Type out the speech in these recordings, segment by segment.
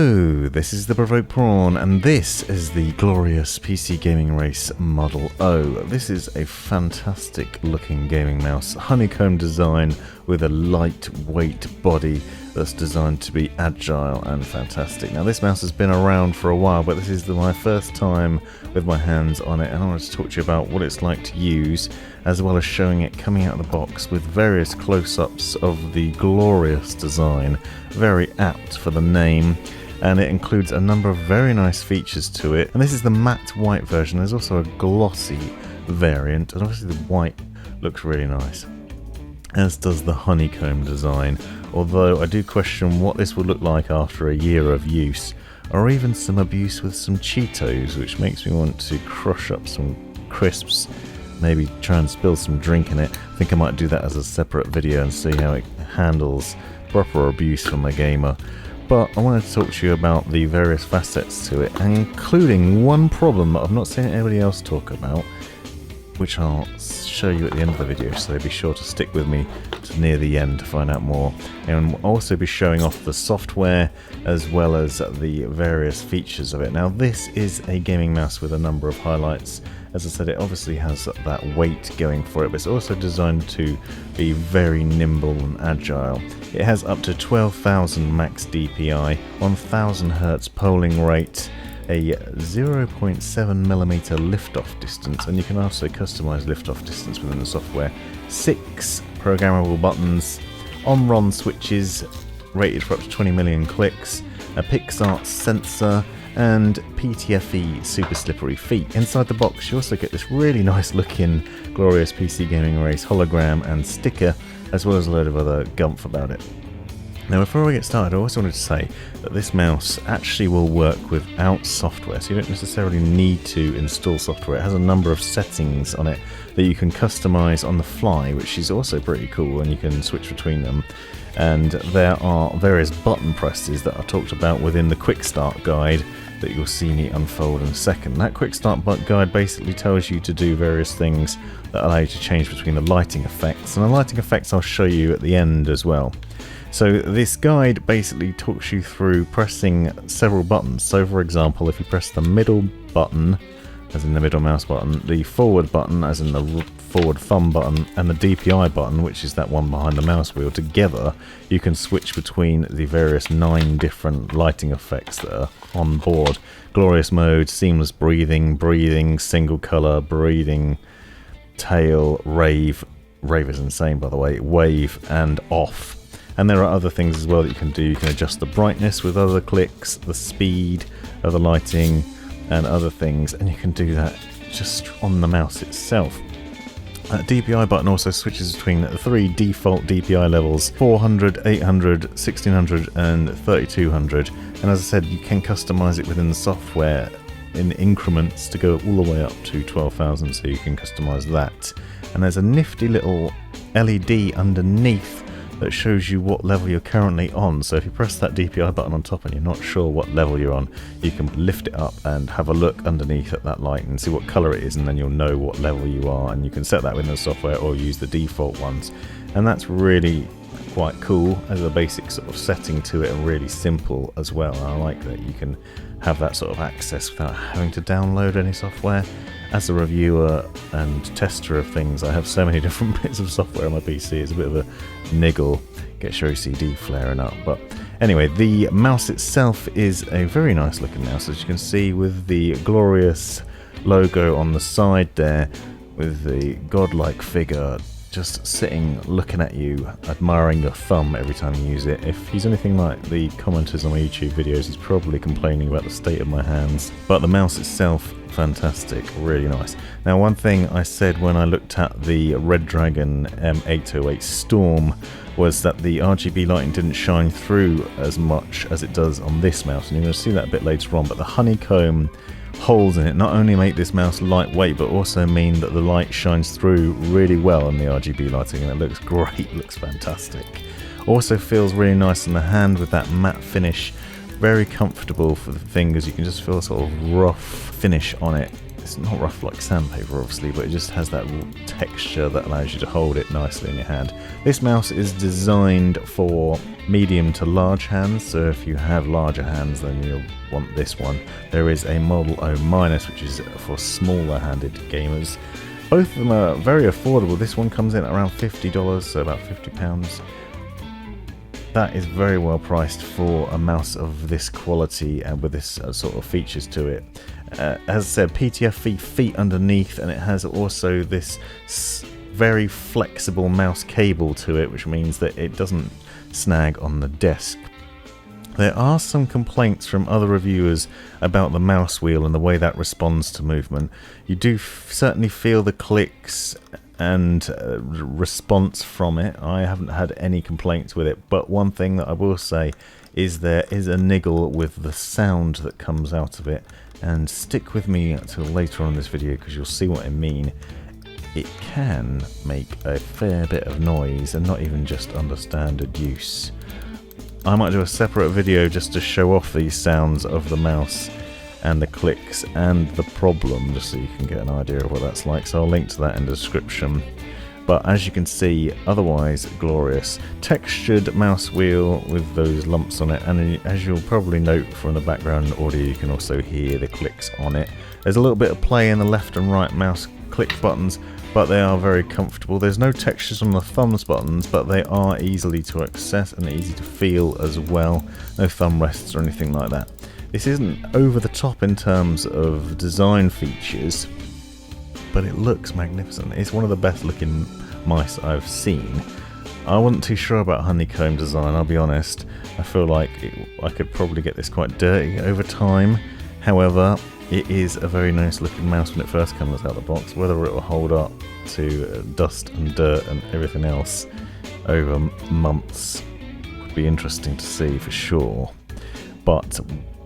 Hello, this is the Provoked Prawn, and this is the glorious PC Gaming Race Model O. This is a fantastic looking gaming mouse, honeycomb design with a lightweight body that's designed to be agile and fantastic. Now this mouse has been around for a while, but this is my first time with my hands on it, and I wanted to talk to you about what it's like to use, as well as showing it coming out of the box with various close-ups of the glorious design. Very apt for the name, and it includes a number of very nice features to it. And this is the matte white version. There's also a glossy variant, and obviously the white looks really nice, as does the honeycomb design, although I do question what this would look like after a year of use, or even some abuse with some Cheetos, which makes me want to crush up some crisps, maybe try and spill some drink in it. I think I might do that as a separate video and see how it handles proper abuse from a gamer. But I wanted to talk to you about the various facets to it, including one problem that I've not seen anybody else talk about, which I'll show you at the end of the video, so be sure to stick with me to near the end to find out more. And I'll also be showing off the software as well as the various features of it. Now this is a gaming mouse with a number of highlights. As I said, it obviously has that weight going for it, but it's also designed to be very nimble and agile. It has up to 12,000 max DPI, 1000 Hz polling rate, a 0.7mm liftoff distance, and you can also customize liftoff distance within the software. 6 programmable buttons, on-RON switches rated for up to 20 million clicks, a PixArt sensor, and PTFE super slippery feet. Inside the box you also get this really nice looking glorious PC Gaming Race hologram and sticker, as well as a load of other gumph about it. Now before we get started, I also wanted to say that this mouse actually will work without software, so you don't necessarily need to install software. It has a number of settings on it that you can customize on the fly, which is also pretty cool, and you can switch between them. And there are various button presses that I talked about within the quick start guide that you'll see me unfold in a second. That quick start guide basically tells you to do various things that allow you to change between the lighting effects, and the lighting effects I'll show you at the end as well. So this guide basically talks you through pressing several buttons. So for example, if you press the middle button, as in the middle mouse button, the forward button, as in the forward thumb button, and the DPI button, which is that one behind the mouse wheel, together you can switch between the various 9 different lighting effects that are on board. Glorious mode, seamless breathing, breathing, single color, breathing, tail, rave is insane by the way, wave, and off. And there are other things as well that you can do. You can adjust the brightness with other clicks, the speed of the lighting, and other things, and you can do that just on the mouse itself. That DPI button also switches between the 3 default DPI levels: 400, 800, 1600 and 3200, and as I said, you can customize it within the software in increments to go all the way up to 12,000, so you can customize that. And there's a nifty little LED underneath that shows you what level you're currently on. So if you press that DPI button on top and you're not sure what level you're on, you can lift it up and have a look underneath at that light and see what color it is, and then you'll know what level you are, and you can set that within the software or use the default ones. And that's really quite cool as a basic sort of setting to it, and really simple as well. I like that you can have that sort of access without having to download any software. As a reviewer and tester of things, I have so many different bits of software on my PC, it's a bit of a niggle, gets your OCD flaring up. But anyway, the mouse itself is a very nice looking mouse, as you can see, with the glorious logo on the side there, with the godlike figure just sitting looking at you, admiring your thumb every time you use it. If he's anything like the commenters on my YouTube videos, he's probably complaining about the state of my hands. But the mouse itself, fantastic, really nice. Now one thing I said when I looked at the Red Dragon M808 Storm was that the RGB lighting didn't shine through as much as it does on this mouse, and you're going to see that a bit later on. But the honeycomb holes in it not only make this mouse lightweight, but also mean that the light shines through really well on the RGB lighting, and it looks great, looks fantastic. Also feels really nice in the hand with that matte finish, very comfortable for the fingers. You can just feel a sort of rough finish on it it's not rough like sandpaper obviously, but it just has that texture that allows you to hold it nicely in your hand. This mouse is designed for medium to large hands, so if you have larger hands then you'll want this one. There is a Model O-, which is for smaller handed gamers. Both of them are very affordable. This one comes in at around $50, so about £50. That is very well priced for a mouse of this quality and with this sort of features to it. As I said, PTFE feet underneath, and it has also this very flexible mouse cable to it, which means that it doesn't snag on the desk. There are some complaints from other reviewers about the mouse wheel and the way that responds to movement. You do certainly feel the clicks and response from it. I haven't had any complaints with it, but one thing that I will say is there is a niggle with the sound that comes out of it, and stick with me until later on in this video because you'll see what I mean. It can make a fair bit of noise and not even just under standard use. I might do a separate video just to show off these sounds of the mouse and the clicks and the problem, just so you can get an idea of what that's like, so I'll link to that in the description. But as you can see, otherwise glorious. Textured mouse wheel with those lumps on it, and as you'll probably note from the background audio, you can also hear the clicks on it. There's a little bit of play in the left and right mouse click buttons, but they are very comfortable. There's no textures on the thumbs buttons, but they are easily to access and easy to feel as well. No thumb rests or anything like that. This isn't over the top in terms of design features, but it looks magnificent. It's one of the best looking mice I've seen. I wasn't too sure about honeycomb design, I'll be honest. I feel like I could probably get this quite dirty over time. However, it is a very nice looking mouse when it first comes out of the box. Whether it will hold up to dust and dirt and everything else over months would be interesting to see for sure. But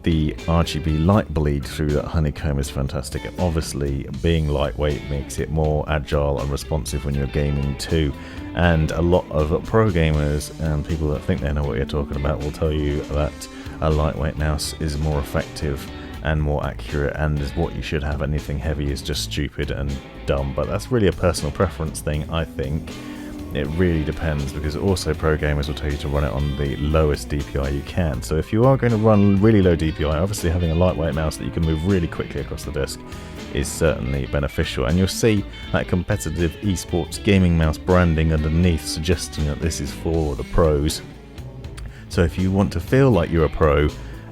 the RGB light bleed through that honeycomb is fantastic, and obviously being lightweight makes it more agile and responsive when you're gaming too. And a lot of pro gamers and people that think they know what you're talking about will tell you that a lightweight mouse is more effective and more accurate and is what you should have. Anything heavy is just stupid and dumb, but that's really a personal preference thing, I think. It really depends, because also pro gamers will tell you to run it on the lowest DPI you can. So if you are going to run really low DPI, obviously having a lightweight mouse that you can move really quickly across the desk is certainly beneficial. And you'll see that competitive esports gaming mouse branding underneath, suggesting that this is for the pros. So if you want to feel like you're a pro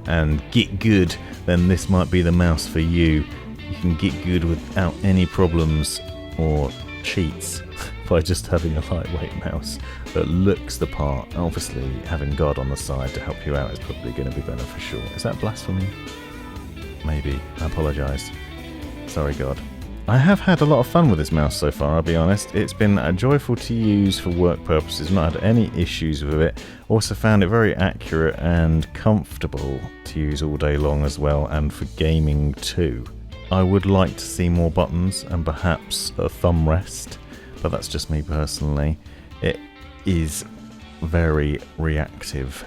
and get good, then this might be the mouse for you. You can get good without any problems or cheats by just having a lightweight mouse that looks the part. Obviously having God on the side to help you out is probably going to be beneficial. Is that blasphemy? Maybe. I apologise. Sorry God. I have had a lot of fun with this mouse so far, I'll be honest. It's been joyful to use for work purposes, not had any issues with it. Also found it very accurate and comfortable to use all day long as well, and for gaming too. I would like to see more buttons and perhaps a thumb rest, but that's just me personally. It is very reactive.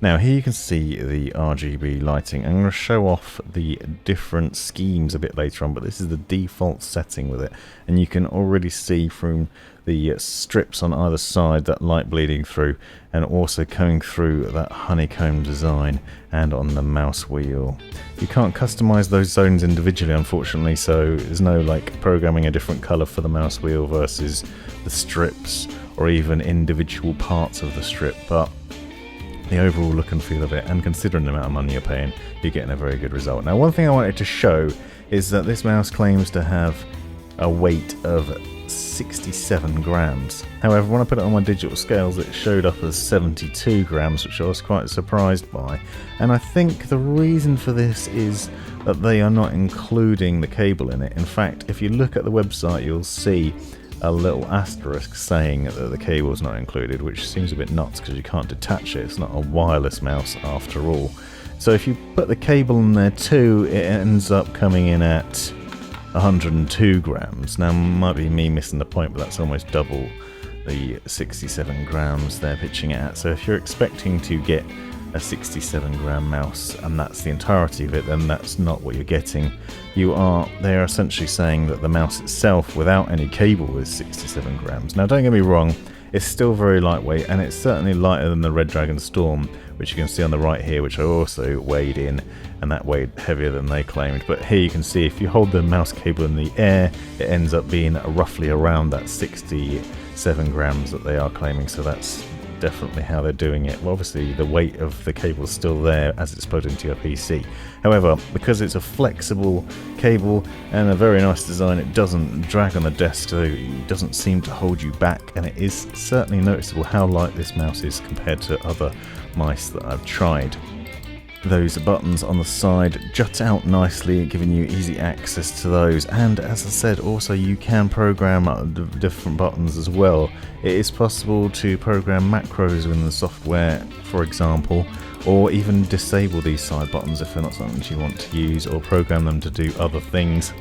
Now here you can see the RGB lighting. I'm going to show off the different schemes a bit later on, but this is the default setting with it, and you can already see from the strips on either side that light bleeding through, and also coming through that honeycomb design and on the mouse wheel. You can't customize those zones individually, unfortunately, so there's no like programming a different color for the mouse wheel versus the strips or even individual parts of the strip, but the overall look and feel of it, and considering the amount of money you're paying, you're getting a very good result. Now one thing I wanted to show is that this mouse claims to have a weight of 67 grams. However, when I put it on my digital scales, it showed up as 72 grams, which I was quite surprised by. And I think the reason for this is that they are not including the cable in it. In fact, if you look at the website, you'll see a little asterisk saying that the cable is not included, which seems a bit nuts because you can't detach it. It's not a wireless mouse after all. So if you put the cable in there too, it ends up coming in at 102 grams. Now, might be me missing the point, but that's almost double the 67 grams they're pitching it at. So if you're expecting to get a 67 gram mouse and that's the entirety of it, then that's not what you're getting. They are essentially saying that the mouse itself without any cable is 67 grams. Now don't get me wrong, it's still very lightweight and it's certainly lighter than the Red Dragon Storm, which you can see on the right here, which I also weighed in, and that weighed heavier than they claimed. But here you can see if you hold the mouse cable in the air, it ends up being roughly around that 67 grams that they are claiming, so that's definitely how they're doing it. Well, obviously the weight of the cable is still there as it's plugged into your PC. However, because it's a flexible cable and a very nice design, it doesn't drag on the desk, so it doesn't seem to hold you back, and it is certainly noticeable how light this mouse is compared to other mice that I've tried. Those buttons on the side jut out nicely, giving you easy access to those, and as I said, also you can program different buttons as well. It is possible to program macros within the software, for example, or even disable these side buttons if they're not something you want to use, or program them to do other things.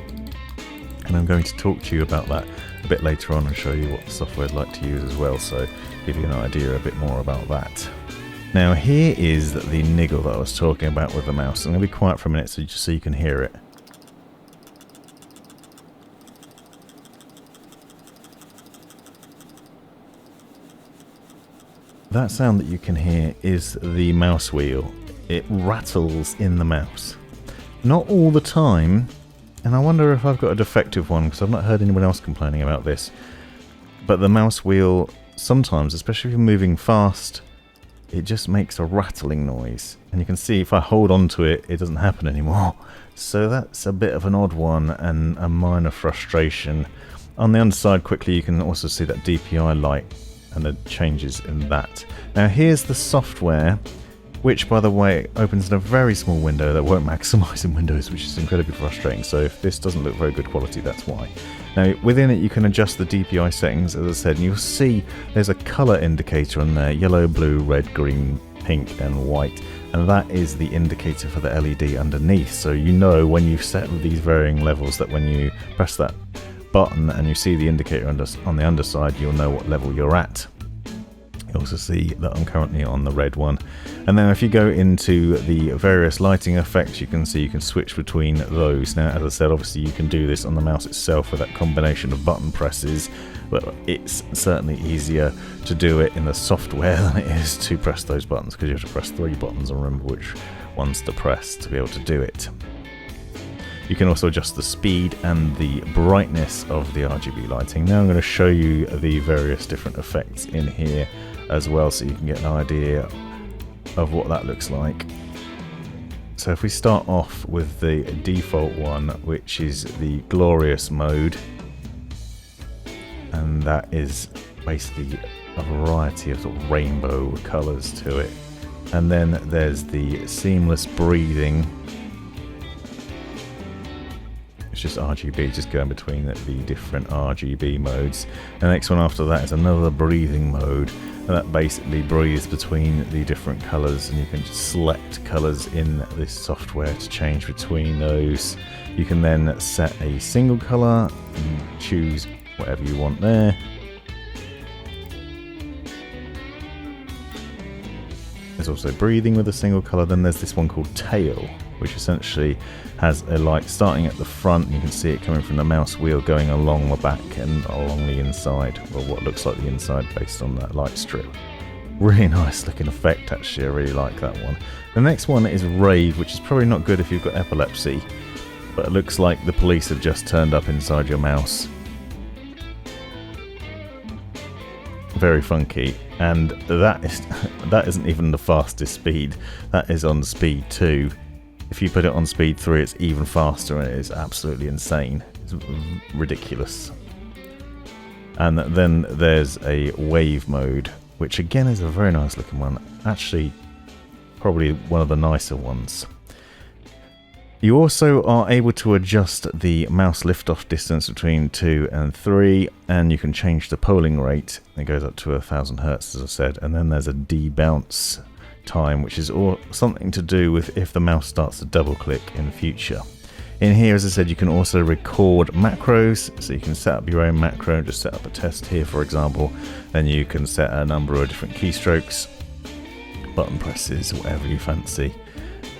And I'm going to talk to you about that a bit later on and show you what the software is like to use as well, so give you an idea a bit more about that. Now here is the niggle that I was talking about with the mouse. I'm going to be quiet for a minute just so you can hear it. That sound that you can hear is the mouse wheel. It rattles in the mouse. Not all the time, and I wonder if I've got a defective one because I've not heard anyone else complaining about this. But the mouse wheel sometimes, especially if you're moving fast, it just makes a rattling noise, and you can see if I hold on to it, it doesn't happen anymore. So that's a bit of an odd one and a minor frustration. On the underside quickly you can also see that DPI light and the changes in that. Now here's the software, which by the way opens in a very small window that won't maximize in Windows, which is incredibly frustrating. So if this doesn't look very good quality, that's why. Now within it you can adjust the DPI settings, as I said, and you'll see there's a color indicator on there: yellow, blue, red, green, pink and white, and that is the indicator for the LED underneath. So you know when you've set these varying levels that when you press that button and you see the indicator on the underside, you'll know what level you're at. You also see that I'm currently on the red one. And then if you go into the various lighting effects, you can see you can switch between those. Now as I said, obviously you can do this on the mouse itself with that combination of button presses, but it's certainly easier to do it in the software than it is to press those buttons, because you have to press 3 buttons and remember which ones to press to be able to do it. You can also adjust the speed and the brightness of the RGB lighting. Now I'm going to show you the various different effects in here as well, so you can get an idea of what that looks like. So if we start off with the default one, which is the glorious mode, and that is basically a variety of sort of rainbow colours to it. And then there's the seamless breathing. It's just RGB, just going between the different RGB modes. The next one after that is another breathing mode, and that basically breathes between the different colours, and you can just select colours in this software to change between those. You can then set a single colour and choose whatever you want there. There's also breathing with a single colour. Then there's this one called tail, which essentially has a light starting at the front. You can see it coming from the mouse wheel going along the back and along the inside, or what looks like the inside based on that light strip. Really nice looking effect actually, I really like that one. The next one is rave, which is probably not good if you've got epilepsy, but it looks like the police have just turned up inside your mouse. Very funky, and that isn't even the fastest speed, that is on speed 2. If you put it on speed 3, it's even faster, and it is absolutely insane. It's ridiculous. And then there's a wave mode, which again is a very nice looking one. Actually, probably one of the nicer ones. You also are able to adjust the mouse lift-off distance between 2 and 3, and you can change the polling rate. It goes up to 1000 Hz, as I said, and then there's a debounce time, which is something to do with if the mouse starts to double click in the future. In here, as I said, you can also record macros, so you can set up your own macro, just set up a test here for example, then you can set a number of different keystrokes, button presses, whatever you fancy,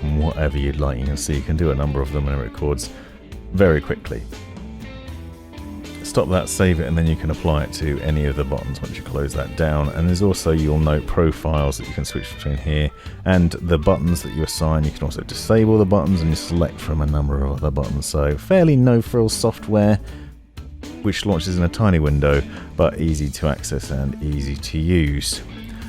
and whatever you'd like. You can see you can do a number of them and it records very quickly. Stop that, save it, and then you can apply it to any of the buttons once you close that down. And there's also, you'll note, profiles that you can switch between here, and the buttons that you assign. You can also disable the buttons and you select from a number of other buttons. So fairly no-frills software, which launches in a tiny window, but easy to access and easy to use.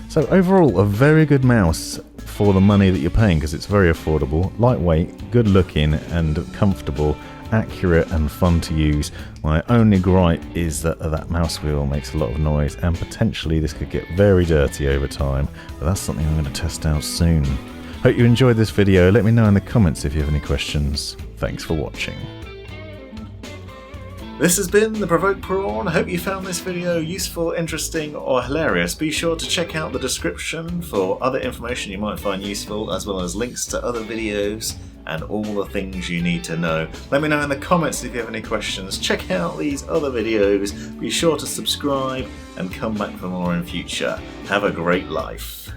So overall, a very good mouse for the money that you're paying, because it's very affordable, lightweight, good looking and comfortable, accurate and fun to use. My only gripe is that that mouse wheel makes a lot of noise, and potentially this could get very dirty over time, but that's something I'm going to test out soon. Hope you enjoyed this video. Let me know in the comments if you have any questions. Thanks for watching. This has been the Provoked Prawn. I hope you found this video useful, interesting or hilarious. Be sure to check out the description for other information you might find useful, as well as links to other videos and all the things you need to know. Let me know in the comments if you have any questions. Check out these other videos. Be sure to subscribe and come back for more in future. Have a great life.